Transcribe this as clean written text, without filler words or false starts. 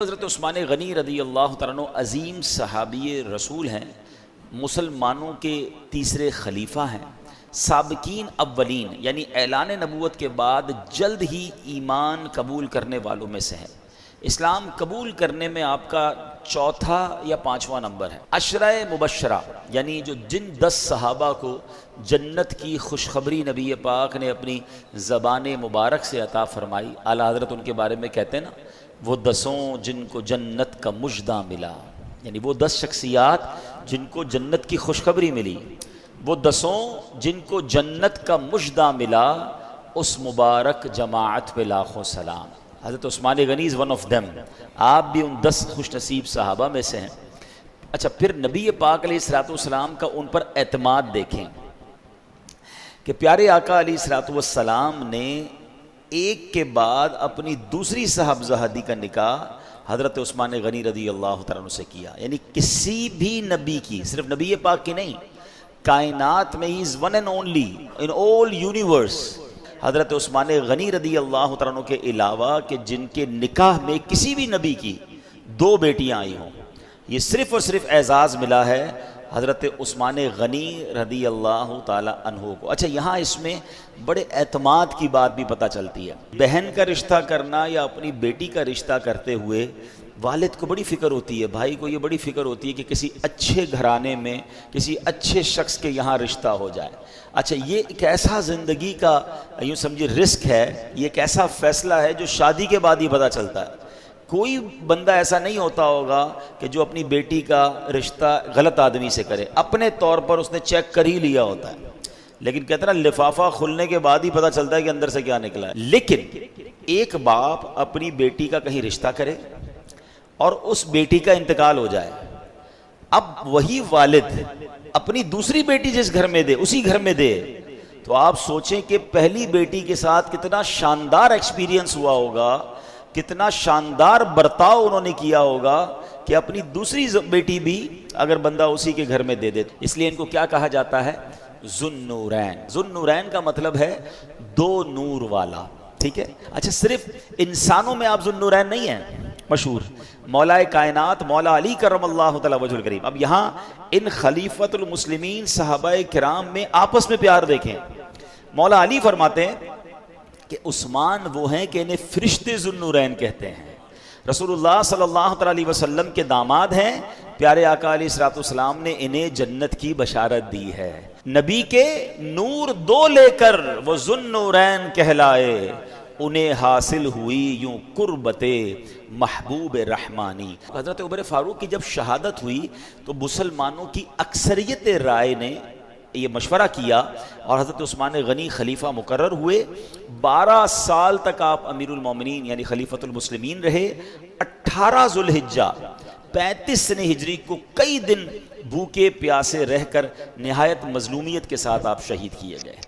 हज़रत उस्मान गनी रदी अल्लाह तआला अन्हु अज़ीम सहाबी रसूल हैं, मुसलमानों के तीसरे खलीफा हैं, साबिकीन अव्वलीन यानी ऐलान नबूवत के बाद जल्द ही ईमान कबूल करने वालों में से हैं। इस्लाम कबूल करने में आपका चौथा या पाँचवा नंबर है। अशराए मुबशरा यानी जो जिन 10 सहाबा को जन्नत की खुशखबरी नबी पाक ने अपनी ज़बान मुबारक से अता फ़रमाई, आला हज़रत उनके बारे में कहते हैं ना, वो 10 जिनको जन्नत का मुजदा मिला, यानी वो 10 शख्सियात जिनको जन्नत की खुशखबरी मिली, वो 10 जिनको जन्नत का मुजदा मिला, उस मुबारक जमाअत पे लाखों सलाम। Hazrat Usman Ghani is one of them. आप भी उन 10 खुशनसीब सहाबा में से हैं। अच्छा, फिर नबी पाक अलैहिस्सलाम का उन पर एतमाद देखें कि प्यारे आका अलैहिस्सलाम ने एक के बाद अपनी दूसरी साहबज़ादी का निकाह हज़रत उस्मान गनी रदी अल्लाह तआला अन्हु से किया। यानी किसी भी नबी की, सिर्फ नबी पाक की नहीं, कायनात में he is one and only in all universe हज़रत उस्मान गनी रदी अल्लाह तआला अन्हु के अलावा कि जिनके निकाह में किसी भी नबी की 2 बेटियां आई हों। ये सिर्फ़ और सिर्फ एजाज़ मिला है हज़रत उस्मान गनी रदी अल्लाह ताला अन्हु को। अच्छा, यहाँ इसमें बड़े एतमाद की बात भी पता चलती है। बहन का रिश्ता करना या अपनी बेटी का रिश्ता करते हुए वालिद को बड़ी फ़िक्र होती है, भाई को ये बड़ी फ़िक्र होती है कि किसी अच्छे घराने में किसी अच्छे शख्स के यहाँ रिश्ता हो जाए। अच्छा, ये एक ऐसा ज़िंदगी का यूँ समझिए रिस्क है, ये एक ऐसा फ़ैसला है जो शादी के बाद ही पता चलता है। कोई बंदा ऐसा नहीं होता होगा कि जो अपनी बेटी का रिश्ता गलत आदमी से करे, अपने तौर पर उसने चेक कर ही लिया होता है, लेकिन कहते हैं ना, लिफाफा खुलने के बाद ही पता चलता है कि अंदर से क्या निकला है। लेकिन एक बाप अपनी बेटी का कहीं रिश्ता करे और उस बेटी का इंतकाल हो जाए, अब वही वालिद अपनी दूसरी बेटी जिस घर में दे उसी घर में दे, तो आप सोचें कि पहली बेटी के साथ कितना शानदार एक्सपीरियंस हुआ होगा, कितना शानदार बर्ताव उन्होंने किया होगा कि अपनी दूसरी बेटी भी अगर बंदा उसी के घर में दे दे। इसलिए इनको क्या कहा जाता है? ज़ुन्नूरैन। ज़ुन्नूरैन का मतलब है 2 नूर वाला, ठीक है। अच्छा, सिर्फ इंसानों में आप ज़ुन्नूरैन नहीं हैं, मशहूर मौलाए कायनात मौला अली करमल्लाहु तआला वजहुल करीम। अब यहाँ इन खलीफतुल मुस्लिमीन सहाबाए किराम में आपस में प्यार देखें। मौला अली फरमाते हैं कि उस्मान वो हैं कि इन्हें फरिश्ते ज़ुन्नूरैन कहते हैं। रसूलुल्लाह सल्लल्लाहु अलैहि वसल्लम के दामाद हैं। प्यारे आका अलैहिस्सलाम ने इन्हें जन्नत की बशारत दी है। नबी के नूर 2 लेकर वो ज़ुन्नूरैन कहलाए, उन्हें हासिल हुई यूं कुर्बते महबूब रहमानी। हज़रत उमर फ़ारूक की जब शहादत हुई तो मुसलमानों की अक्सरियत राय ने ये मशवरा किया और हज़रत उस्मान गनी खलीफा मुकर्रर हुए। 12 साल तक आप अमीरुल मोमिनीन यानी खलीफतुल मुस्लिमीन रहे। 18 ज़ुल्हिज्जा 35 सने हिजरी को कई दिन भूखे प्यासे रहकर निहायत मजलूमियत के साथ आप शहीद किए गए।